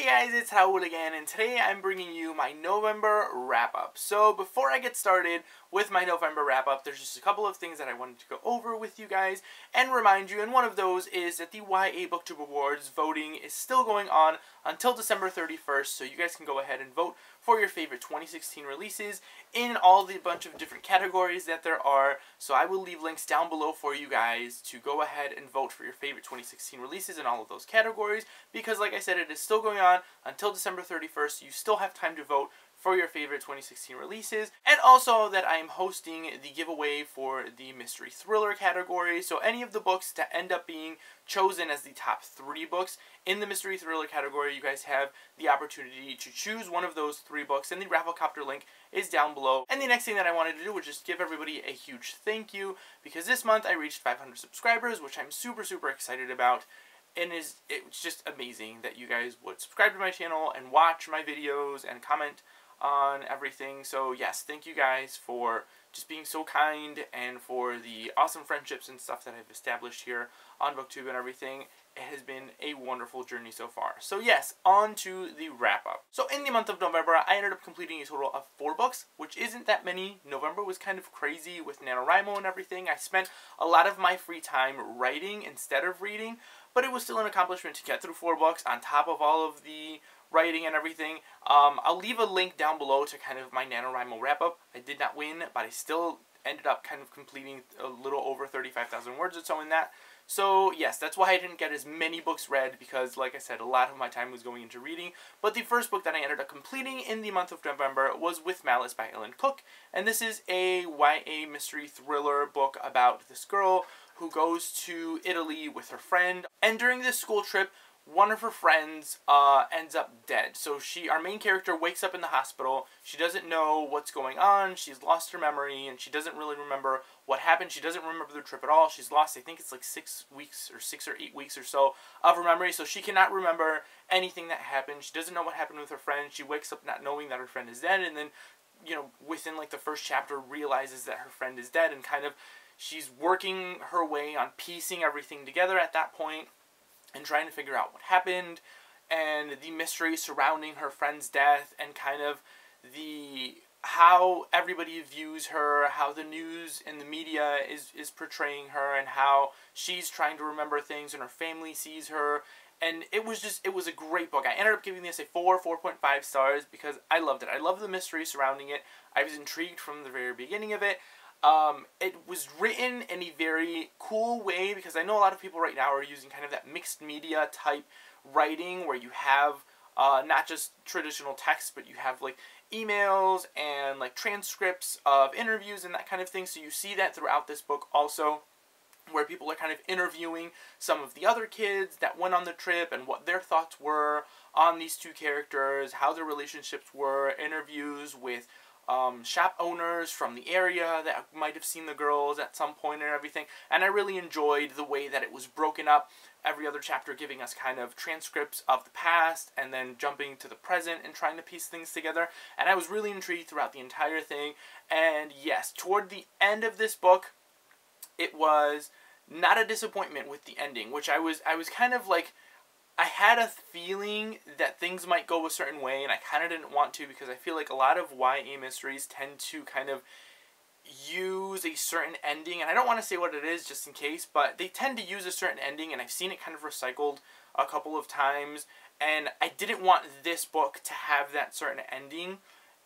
Hey guys, it's Howard again, and today I'm bringing you my November wrap-up. So before I get started with my November wrap-up, there's just a couple of things that I wanted to go over with you guys and remind you, and one of those is that the YA Booktube Awards voting is still going on until December 31st, so you guys can go ahead and vote for your favorite 2016 releases in all the bunch of different categories that there are. So I will leave links down below for you guys to go ahead and vote for your favorite 2016 releases in all of those categories, because like I said, it is still going on until December 31st. You still have time to vote for your favorite 2016 releases, and also that I am hosting the giveaway for the mystery thriller category. So any of the books that end up being chosen as the top 3 books in the mystery thriller category, you guys have the opportunity to choose one of those 3 books, and the Rafflecopter link is down below. And the next thing that I wanted to do was just give everybody a huge thank you, because this month I reached 500 subscribers, which I'm super excited about. And it's just amazing that you guys would subscribe to my channel and watch my videos and comment on everything. So yes, thank you guys for just being so kind and for the awesome friendships and stuff that I've established here on BookTube and everything. It has been a wonderful journey so far. So yes, on to the wrap-up. So in the month of November, I ended up completing a total of 4 books, which isn't that many. November was kind of crazy with NaNoWriMo and everything. I spent a lot of my free time writing instead of reading, but it was still an accomplishment to get through 4 books on top of all of the writing and everything. I'll leave a link down below to kind of my NaNoWriMo wrap-up. I did not win, but I still ended up kind of completing a little over 35,000 words or so in that. So yes, that's why I didn't get as many books read, because like I said, a lot of my time was going into reading. But the first book that I ended up completing in the month of November was With Malice by Ellen Cook, and this is a YA mystery thriller book about this girl who goes to Italy with her friend, and during this school trip, one of her friends ends up dead. So our main character wakes up in the hospital. She doesn't know what's going on. She's lost her memory, and she doesn't really remember what happened. She doesn't remember the trip at all. She's lost, I think it's like 6 weeks or 6 or 8 weeks or so of her memory. So she cannot remember anything that happened. She doesn't know what happened with her friend. She wakes up not knowing that her friend is dead, and then, you know, within like the first chapter realizes that her friend is dead, and kind of she's working her way on piecing everything together at that point and trying to figure out what happened, and the mystery surrounding her friend's death, and kind of how everybody views her, how the news and the media is portraying her, and how she's trying to remember things and her family sees her. And it was a great book. I ended up giving this a 4.5 stars because I loved it. I loved the mystery surrounding it. I was intrigued from the very beginning of it. It was written in a very cool way, because I know a lot of people right now are using kind of that mixed media type writing where you have not just traditional text, but you have like emails and like transcripts of interviews and that kind of thing. So you see that throughout this book also, where people are kind of interviewing some of the other kids that went on the trip and what their thoughts were on these 2 characters, how their relationships were, interviews with shop owners from the area that might have seen the girls at some point and everything. And I really enjoyed the way that it was broken up, every other chapter giving us kind of transcripts of the past and then jumping to the present and trying to piece things together. And I was really intrigued throughout the entire thing. And yes, toward the end of this book, it was not a disappointment with the ending, which I was kind of like, I had a feeling that things might go a certain way, and I kind of didn't want to, because I feel like a lot of YA mysteries tend to kind of use a certain ending, and I don't want to say what it is just in case, but they tend to use a certain ending, and I've seen it kind of recycled a couple of times, and I didn't want this book to have that certain ending,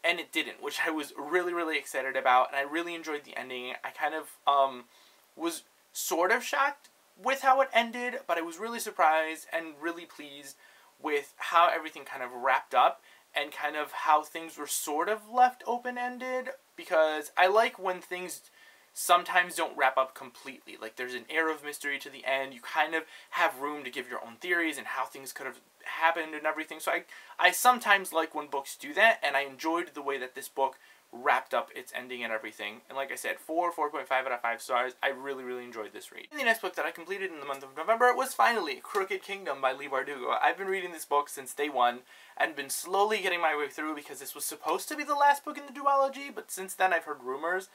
and it didn't, which I was really excited about, and I really enjoyed the ending. I kind of was sort of shocked with how it ended, but I was really surprised and really pleased with how everything kind of wrapped up, and kind of how things were sort of left open-ended, because I like when things sometimes don't wrap up completely. Like, there's an air of mystery to the end. You kind of have room to give your own theories and how things could have happened and everything. So I sometimes like when books do that, and I enjoyed the way that this book wrapped up its ending and everything. And like I said, 4.5 out of 5 stars. I really enjoyed this read. And the next book that I completed in the month of November was finally Crooked Kingdom by Leigh Bardugo. I've been reading this book since day 1 and been slowly getting my way through, because this was supposed to be the last book in the duology, but since then I've heard rumors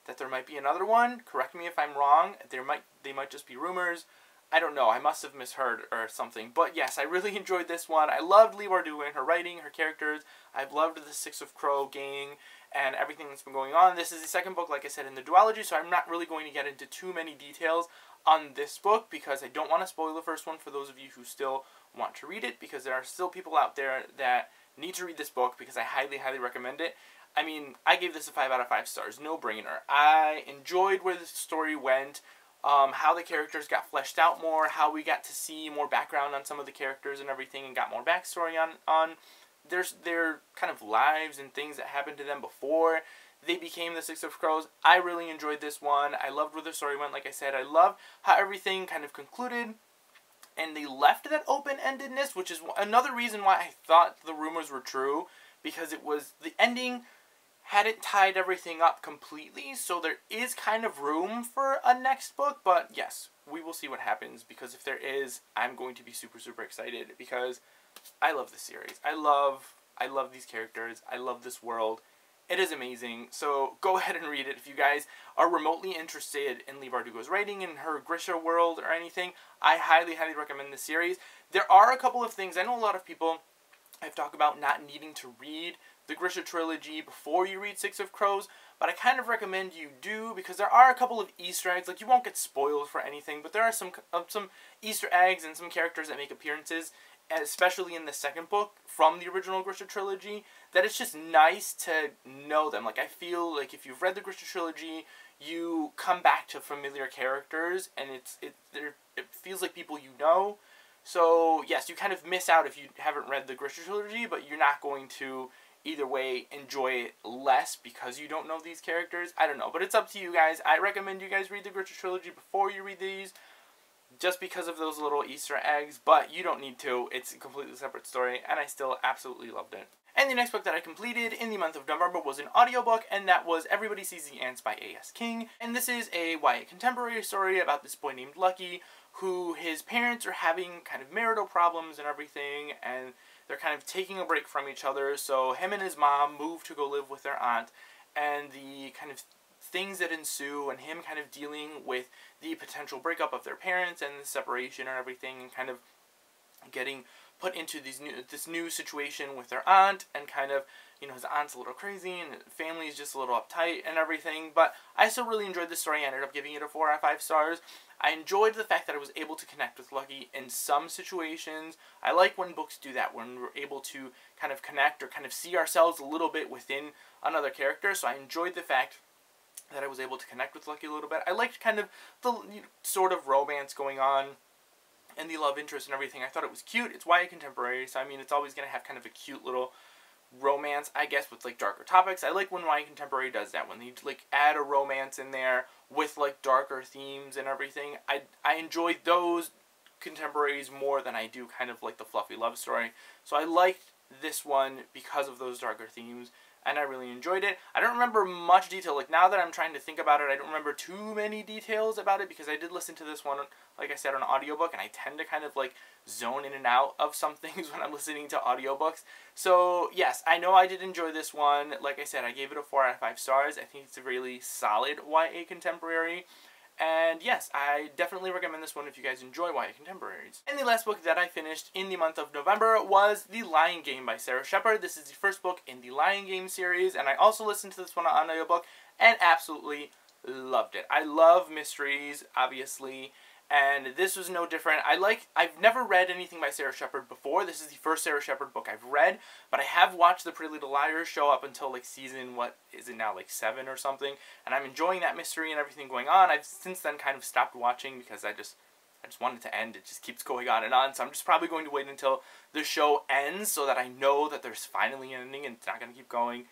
that there might be another one. Correct me if I'm wrong. They might just be rumors. I don't know, I must have misheard or something. But yes, I really enjoyed this one. I loved Leigh Bardugo and her writing, her characters. I've loved the Six of Crow gang and everything that's been going on. This is the second book, like I said, in the duology, so I'm not really going to get into too many details on this book because I don't want to spoil the first one for those of you who still want to read it, because there are still people out there that need to read this book because I highly, highly recommend it. I mean, I gave this a 5 out of 5 stars, no brainer. I enjoyed where the story went, how the characters got fleshed out more, how we got to see more background on some of the characters and everything, and got more backstory on their kind of lives and things that happened to them before they became the Six of Crows. I really enjoyed this one. I loved where the story went, like I said. I loved how everything kind of concluded, and they left that open-endedness, which is another reason why I thought the rumors were true, because it was, the ending hadn't tied everything up completely, so there is kind of room for a next book, but yes, we will see what happens, because if there is, I'm going to be super, super excited, because I love this series. I love these characters. I love this world. It is amazing, so go ahead and read it. If you guys are remotely interested in Leigh Bardugo's writing and her Grisha world or anything, I highly, highly recommend this series. There are a couple of things. I know a lot of people have talked about not needing to read the Grisha trilogy before you read Six of Crows, but I kind of recommend you do, because there are a couple of Easter eggs. Like, you won't get spoiled for anything, but there are some Easter eggs and some characters that make appearances, especially in the second book from the original Grisha trilogy, that it's just nice to know them. Like, I feel like if you've read the Grisha trilogy, you come back to familiar characters, and it feels like people you know. So, yes, you kind of miss out if you haven't read the Grisha trilogy, but you're not going to, either way, enjoy it less because you don't know these characters. I don't know, but it's up to you guys. I recommend you guys read the Grisha trilogy before you read these, just because of those little Easter eggs, but you don't need to. It's a completely separate story, and I still absolutely loved it. And the next book that I completed in the month of November was an audiobook, and that was Everybody Sees the Ants by A.S. King. And this is a YA contemporary story about this boy named Lucky, who his parents are having kind of marital problems and everything, and they're kind of taking a break from each other, so him and his mom move to go live with their aunt, and the kind of things that ensue, and him kind of dealing with the potential breakup of their parents and the separation and everything, and kind of getting put into this new situation with their aunt, and kind of, you know, his aunt's a little crazy, and his family is just a little uptight and everything, but I still really enjoyed the story. I ended up giving it a 4 out of 5 stars. I enjoyed the fact that I was able to connect with Lucky in some situations. I like when books do that, when we're able to kind of connect or kind of see ourselves a little bit within another character, so I enjoyed the fact that I was able to connect with Lucky a little bit. I liked kind of the sort of romance going on and the love interest and everything. I thought it was cute. It's YA contemporary, so I mean, it's always going to have kind of a cute little romance, I guess, with like darker topics. I like when YA contemporary does that, when they like add a romance in there with like darker themes and everything. I enjoy those contemporaries more than I do kind of like the fluffy love story. So I liked this one because of those darker themes, and I really enjoyed it. I don't remember much detail. Like, now that I'm trying to think about it, I don't remember too many details about it, because I did listen to this one, like I said, on an audiobook, and I tend to kind of like zone in and out of some things when I'm listening to audiobooks. So yes, I know I did enjoy this one. Like I said, I gave it a 4 out of 5 stars. I think it's a really solid YA contemporary. And yes, I definitely recommend this one if you guys enjoy YA contemporaries. And the last book that I finished in the month of November was The Lion Game by Sarah Shepard. This is the first book in the Lion Game series, and I also listened to this one on audiobook and absolutely loved it. I love mysteries, obviously, and this was no different. I've never read anything by Sarah Shepard before. This is the first Sarah Shepard book I've read, but I have watched the Pretty Little Liars show up until like season, what is it now, like 7 or something, and I'm enjoying that mystery and everything going on. I've since then kind of stopped watching because I just want it to end. It just keeps going on, so I'm just probably going to wait until the show ends so that I know that there's finally an ending and it's not going to keep going.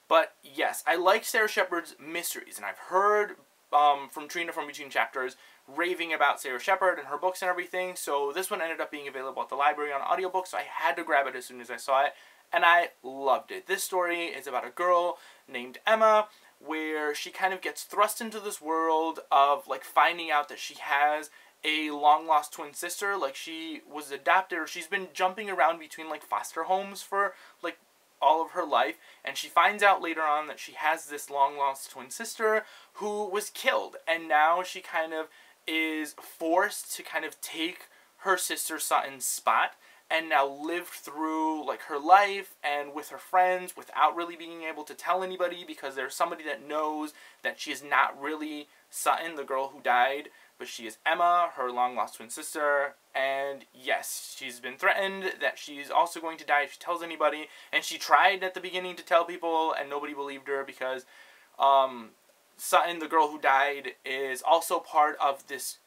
But yes, I like Sarah Shepard's mysteries, and I've heard from Trina from Between Chapters raving about Sarah Shepard and her books and everything, so this one ended up being available at the library on audiobook, so I had to grab it as soon as I saw it, and I loved it. This story is about a girl named Emma, where she kind of gets thrust into this world of like finding out that she has a long-lost twin sister. Like, she was adopted, or she's been jumping around between like foster homes for like all of her life, and she finds out later on that she has this long-lost twin sister who was killed, and now she kind of is forced to kind of take her sister Sutton's spot and now live through like her life and with her friends without really being able to tell anybody, because there's somebody that knows that she is not really Sutton, the girl who died, but she is Emma, her long-lost twin sister. And yes, she's been threatened that she's also going to die if she tells anybody, and she tried at the beginning to tell people and nobody believed her, because Sutton, the girl who died, is also part of this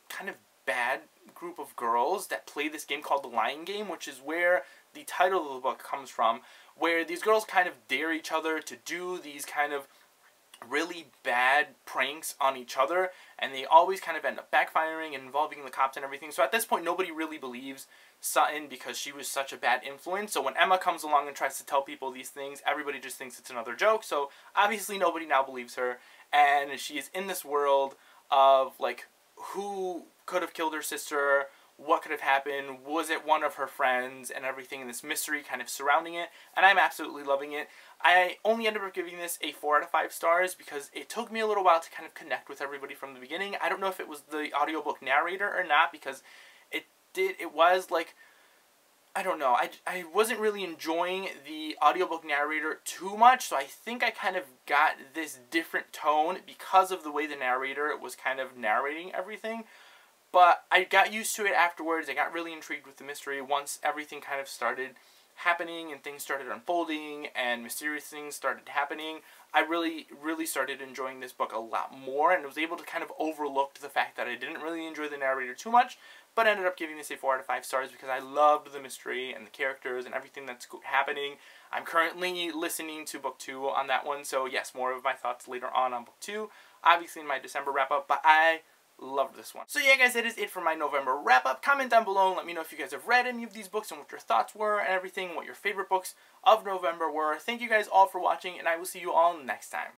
kind of bad group of girls that play this game called the Lying Game, which is where the title of the book comes from, where these girls kind of dare each other to do these kind of really bad pranks on each other, and they always kind of end up backfiring and involving the cops and everything. So at this point, nobody really believes Sutton because she was such a bad influence. So when Emma comes along and tries to tell people these things, everybody just thinks it's another joke. So obviously nobody now believes her, and she is in this world of like, who could have killed her sister, what could have happened, was it one of her friends, and everything, and this mystery kind of surrounding it, and I'm absolutely loving it. I only ended up giving this a 4 out of 5 stars because it took me a little while to kind of connect with everybody from the beginning. I don't know if it was the audiobook narrator or not, because it was like, I don't know, I wasn't really enjoying the audiobook narrator too much, so I think I kind of got this different tone because of the way the narrator was kind of narrating everything. But I got used to it afterwards. I got really intrigued with the mystery once everything kind of started happening and things started unfolding and mysterious things started happening. I really, really started enjoying this book a lot more, and was able to kind of overlook the fact that I didn't really enjoy the narrator too much, but ended up giving this a 4 out of 5 stars because I loved the mystery and the characters and everything that's happening. I'm currently listening to book 2 on that one, so yes, more of my thoughts later on book 2, obviously in my December wrap-up, but I loved this one. So yeah, guys, that is it for my November wrap-up. Comment down below and let me know if you guys have read any of these books and what your thoughts were and everything, what your favorite books of November were. Thank you guys all for watching, and I will see you all next time.